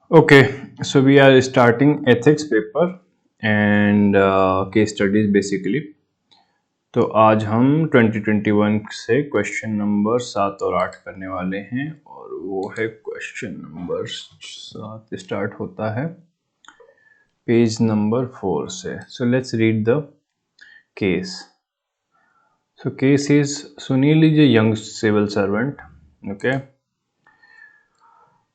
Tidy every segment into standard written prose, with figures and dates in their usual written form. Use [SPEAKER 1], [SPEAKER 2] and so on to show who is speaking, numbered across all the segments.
[SPEAKER 1] Okay, so we are starting ethics paper and case studies basically. तो आज हम 2021 से क्वेश्चन नंबर 7 और 8 करने वाले हैं और वो है क्वेश्चन नंबर 7 स्टार्ट होता है पेज नंबर 4 से. So let's read the case. So case is Sunil is a young civil servant, okay,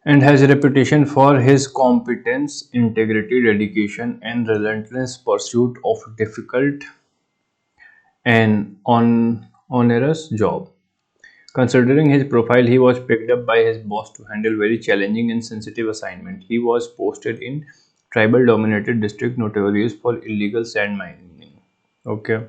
[SPEAKER 1] and has a reputation for his competence, integrity, dedication, and relentless pursuit of difficult and onerous job. Considering his profile, he was picked up by his boss to handle very challenging and sensitive assignment. He was posted in tribal-dominated district notorious for illegal sand mining. Okay.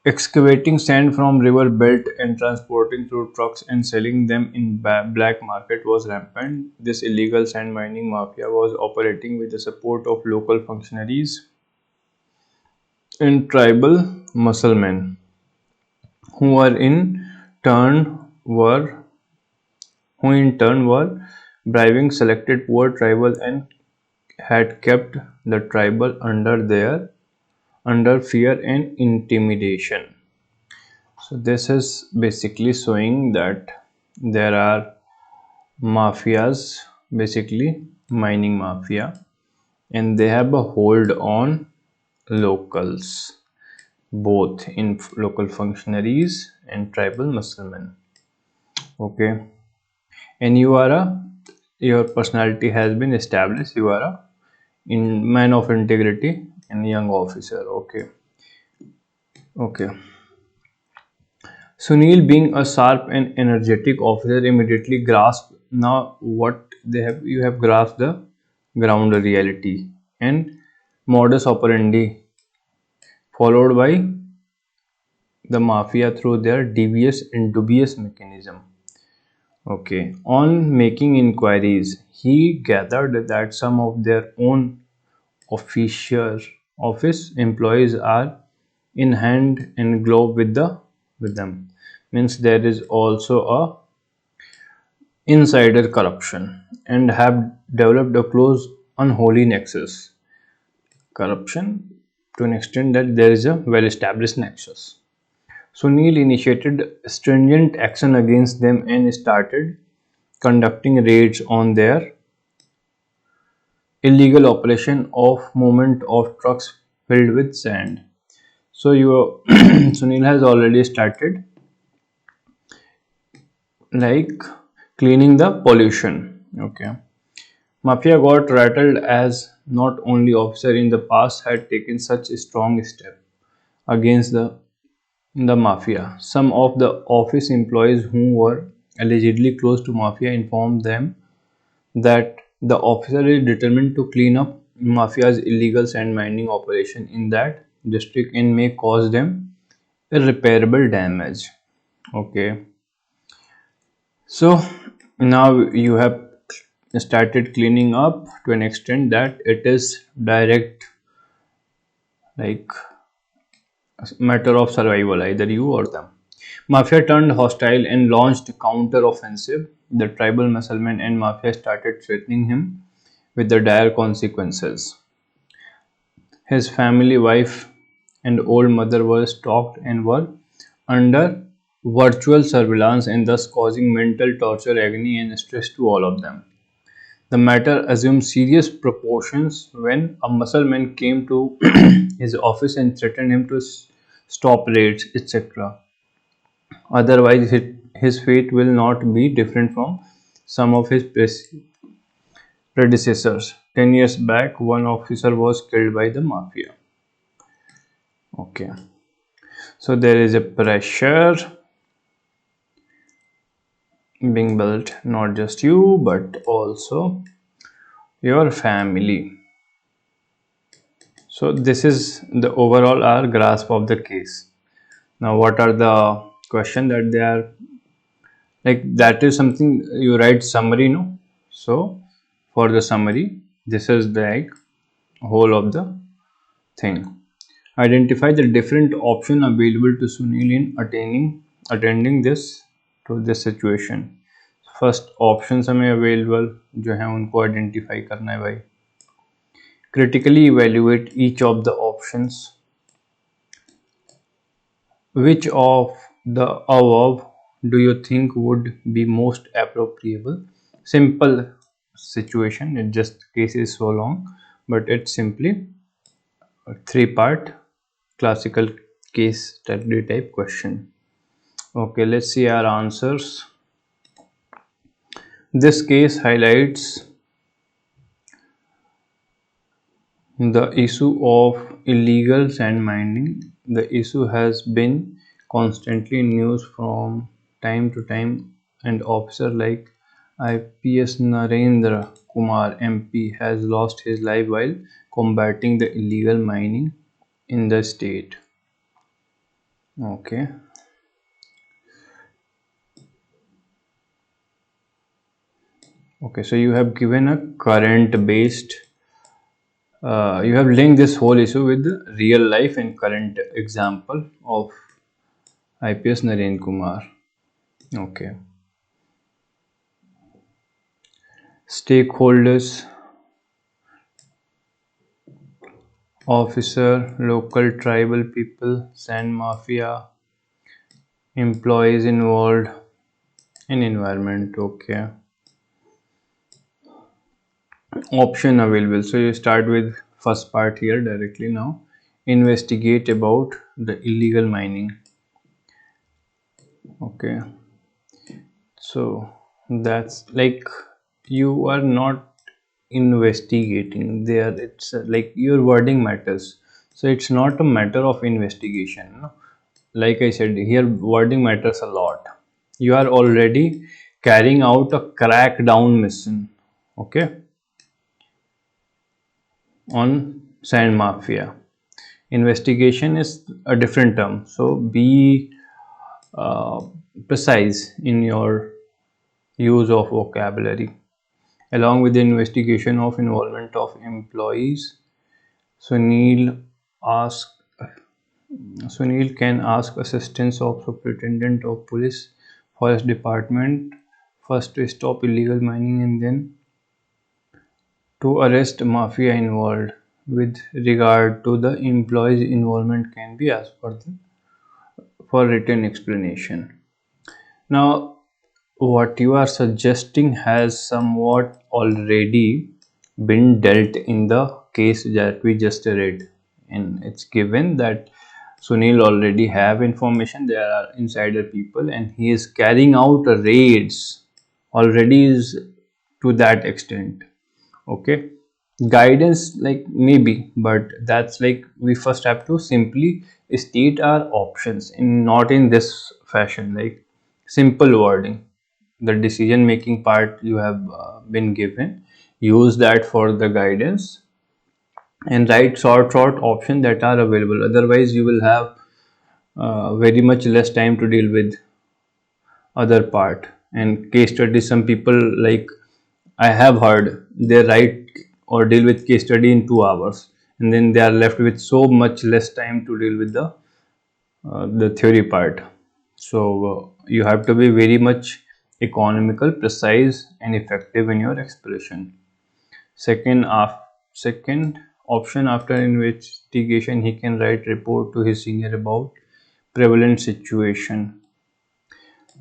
[SPEAKER 1] Excavating sand from river belt and transporting through trucks and selling them in black market was rampant. This illegal sand mining mafia was operating with the support of local functionaries and tribal musclemen, who were in turn were who in turn were bribing selected poor tribal and had kept the tribal under fear and intimidation. So this is basically showing that there are mafias, basically mining mafia, and they have a hold on locals, both in local functionaries and tribal musclemen. Okay, and your personality has been established. You are a man of integrity and young officer. Okay, okay. Sunil, being a sharp and energetic officer, immediately grasped now what they have. You have grasped the ground reality and modus operandi, followed by the mafia through their devious and dubious mechanism. Okay, on making inquiries, he gathered that some of their own official office employees are in hand and glove with them. Means there is also a insider corruption and have developed a close unholy nexus. Corruption to an extent that there is a well established nexus. Sunil initiated stringent action against them and started conducting raids on their illegal operation of movement of trucks filled with sand. So you Sunil has already started like cleaning the pollution. Okay. Mafia got rattled as not only officer in the past had taken such a strong step against the mafia. Some of the office employees who were allegedly close to mafia informed them that the officer is determined to clean up mafia's illegal sand mining operation in that district and may cause them irreparable damage. Okay, so now you have started cleaning up to an extent that it is direct, like, matter of survival, either you or them. Mafia turned hostile and launched counter-offensive. The tribal musclemen and mafia started threatening him with the dire consequences. His family, wife, and old mother were stalked and were under virtual surveillance and thus causing mental torture, agony, and stress to all of them. The matter assumed serious proportions when a muscleman came to his office and threatened him to stop raids, etc. Otherwise, his fate will not be different from some of his predecessors. 10 years back, one officer was killed by the mafia. Okay, so there is a pressure being built, not just you but also your family. So this is the overall our grasp of the case. Now what are the question that they are, like, that is something you write summary, no? So for the summary, this is the, like, whole of the thing. Identify the different option available to Sunil in attending this to this situation. First option हमें available जो है उनको identify करना है भाई. Critically evaluate each of the options. Which of the above do you think would be most appropriable? Simple situation. It just case is so long, but it's simply a three-part classical case study type question. Okay, let's see our answers. This case highlights the issue of illegal sand mining. The issue has been constantly in news from time to time, and officer like IPS Narendra Kumar MP has lost his life while combating the illegal mining in the state. Okay. Okay, so you have given a current based, you have linked this whole issue with the real life and current example of IPS Naren Kumar. Okay. Stakeholders, officer, local tribal people, sand mafia, employees involved in environment. Okay. Option available. So you start with first part here directly now. Investigate about the illegal mining. Okay. So that's like you are not investigating there. It's like your wording matters. So it's not a matter of investigation. No? Like I said, here wording matters a lot. You are already carrying out a crackdown mission. Okay, on sand mafia. Investigation is a different term. So be uh, precise in your use of vocabulary. Along with the investigation of involvement of employees, Sunil ask Sunil can ask assistance of Superintendent of Police, Forest Department, first to stop illegal mining and then to arrest mafia involved. With regard to the employees' involvement can be asked for written explanation. Now, what you are suggesting has somewhat already been dealt in the case that we just read, and it's given that Sunil already have information. There are insider people and he is carrying out raids already is to that extent. Okay, guidance like maybe, but that's like we first have to simply state our options in not in this fashion, like simple wording. The decision making part you have been given, use that for the guidance and write short options that are available. Otherwise you will have very much less time to deal with other part. And case study, some people like I have heard they write or deal with case study in 2 hours, and then they are left with so much less time to deal with the theory part. So you have to be very much economical, precise and effective in your expression. Second option, after investigation he can write report to his senior about prevalent situation.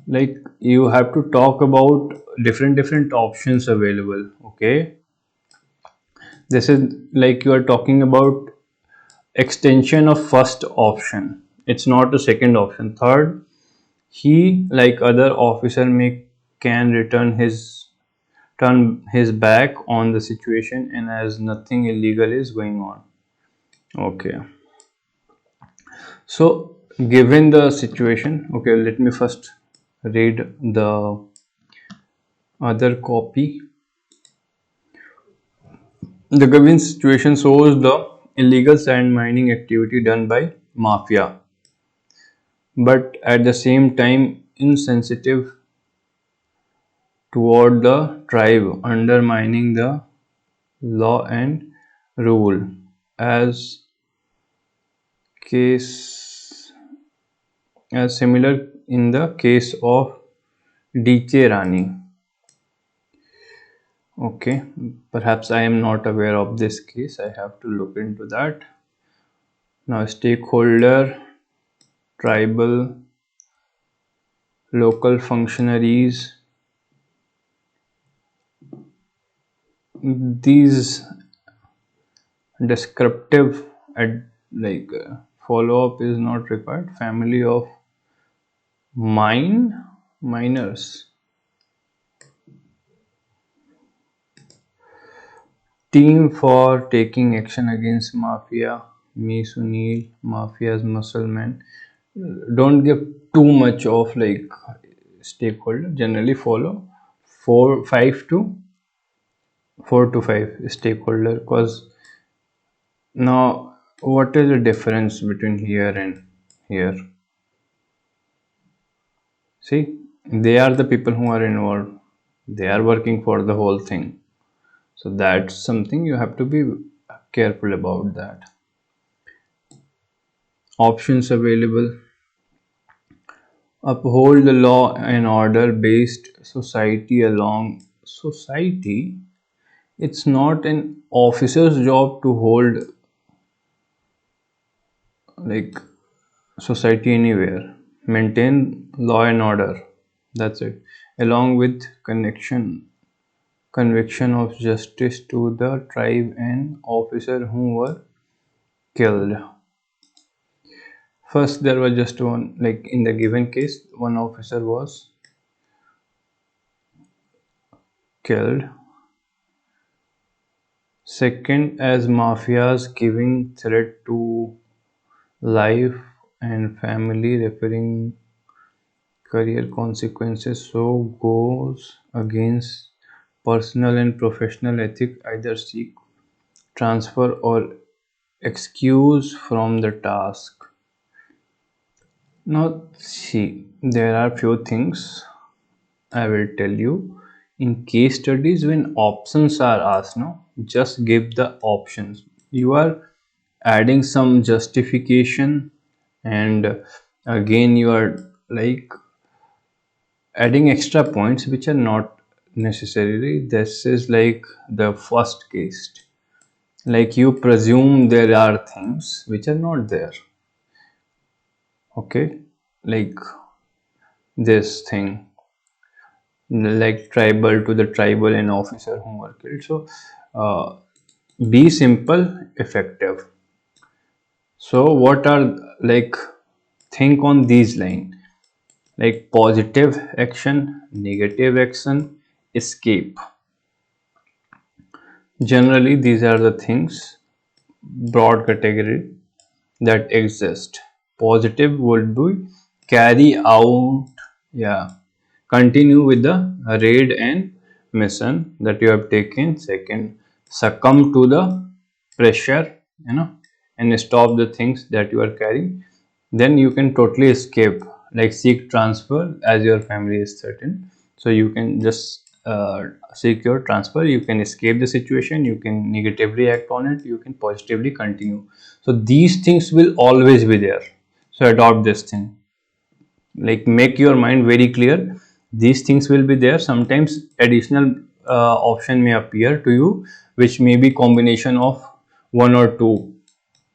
[SPEAKER 1] Like you have to talk about different options available. Okay, this is like you are talking about extension of first option. It's not a second option. Third, he like other officer may can turn his back on the situation and as nothing illegal is going on. Okay, so given the situation, okay, let me first read the other copy. The given situation shows the illegal sand mining activity done by mafia, but at the same time insensitive toward the tribe, undermining the law and rule. As case as similar in the case of DK Rani. Okay, perhaps I am not aware of this case. I have to look into that. Now, stakeholder, tribal, local functionaries, these descriptive like follow up is not required. Family of minors, team for taking action against mafia, me Sunil, mafia's muscle man. Don't give too much of like stakeholder. Generally follow 4 to 5 stakeholder, because now what is the difference between here and here? See, they are the people who are involved. They are working for the whole thing. So that's something you have to be careful about that. Options available: uphold the law and order based society along society. It's not an officer's job to hold like society anywhere. Maintain law and order. That's it. Along with conviction of justice to the tribe and officer who were killed. First, there was just one, like in the given case, one officer was killed. Second, as mafias giving threat to life and family, referring career consequences, so goes against personal and professional ethic, either seek transfer or excuse from the task. Now, see, there are few things I will tell you. In case studies, when options are asked, no, just give the options. You are adding some justification, and again, you are like adding extra points which are not necessary. This is like the first case. Like you presume there are things which are not there. Okay, like this thing, like tribal to the tribal and officer who were killed. So be simple, effective. So what are like, think on these lines, like positive action, negative action, escape. Generally these are the things, broad category that exist. Positive would be carry out, yeah, continue with the raid and mission that you have taken. Second, succumb to the pressure, and stop the things that you are carrying. Then you can totally escape, like seek transfer as your family is certain. So you can just seek your transfer, you can escape the situation, you can negatively act on it, you can positively continue. So these things will always be there. So adopt this thing, like make your mind very clear. These things will be there. Sometimes additional option may appear to you, which may be combination of one or two,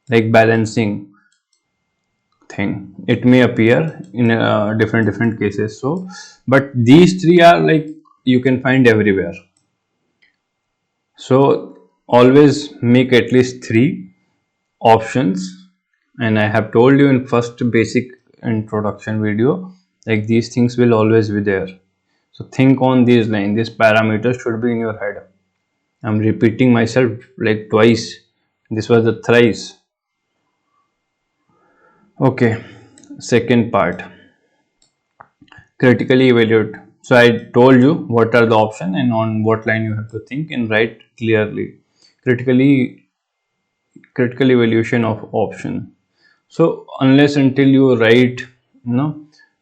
[SPEAKER 1] like balancing thing. It may appear in different cases. So but these three are like you can find everywhere. So always make at least three options, and I have told you in first basic introduction video, like these things will always be there. So think on these lines. These parameters should be in your head. I'm repeating myself like twice. This was the thrice. Okay, second part, critically evaluate. So I told you what are the option and on what line you have to think and write clearly. critically Critical evaluation of option. So unless until you write,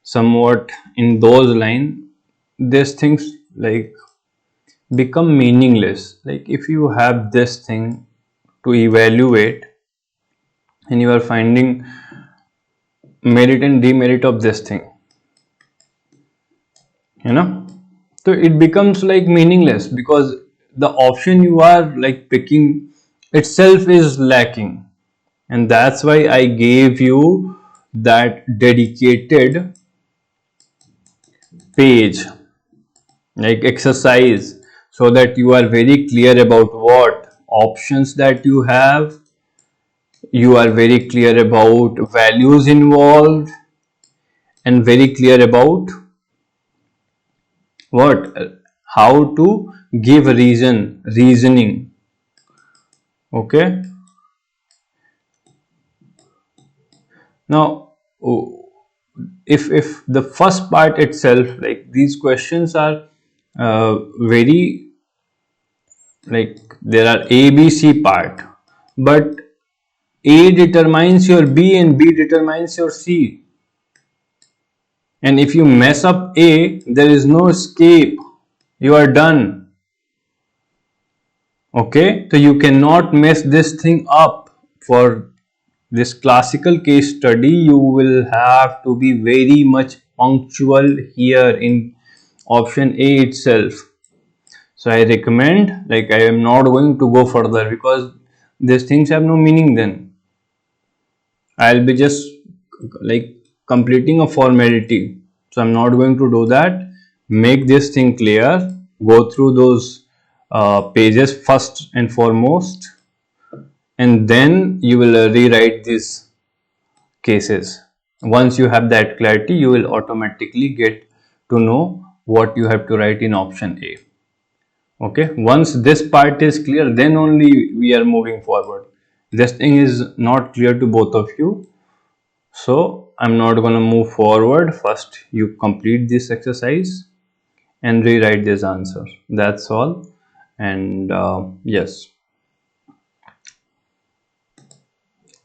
[SPEAKER 1] somewhat in those line, these things like become meaningless. Like if you have this thing to evaluate and you are finding merit and demerit of this thing, you know so it becomes like meaningless, because the option you are like picking itself is lacking, and that's why I gave you that dedicated page, like exercise, so that you are very clear about what options that you have, you are very clear about values involved, and very clear about what, how to give reasoning. Okay, now if the first part itself, like these questions are very, like there are ABC part, but A determines your B and B determines your C. And if you mess up A, there is no escape. You are done. Okay, so you cannot mess this thing up. For this classical case study, you will have to be very much punctual here in option A itself. So I recommend, like I am not going to go further because these things have no meaning then. I'll be just like completing a formality. So I'm not going to do that. Make this thing clear. Go through those pages first and foremost, and then you will rewrite these cases. Once you have that clarity, you will automatically get to know what you have to write in option A. Okay, once this part is clear, then only we are moving forward. This thing is not clear to both of you, so I'm not going to move forward. First you complete this exercise and rewrite this answer, that's all. And yes,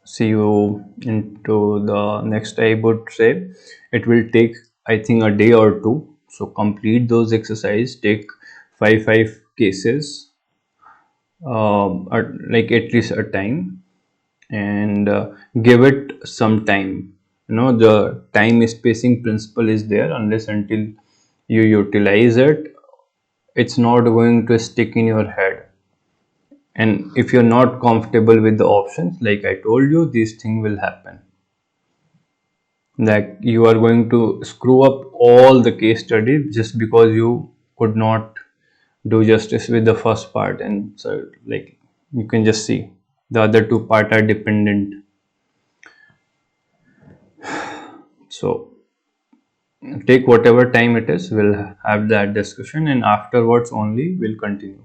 [SPEAKER 1] see you into the next. I would say it will take, I think, a day or two. So complete those exercise, take five cases, at least a time, and give it some time. The time spacing principle is there. Unless until you utilize it, it's not going to stick in your head. And if you're not comfortable with the options, like I told you, this thing will happen, that you are going to screw up all the case study just because you could not do justice with the first part. And so, like, you can just see the other two part are dependent. So take whatever time it is, we'll have that discussion, and afterwards only we'll continue.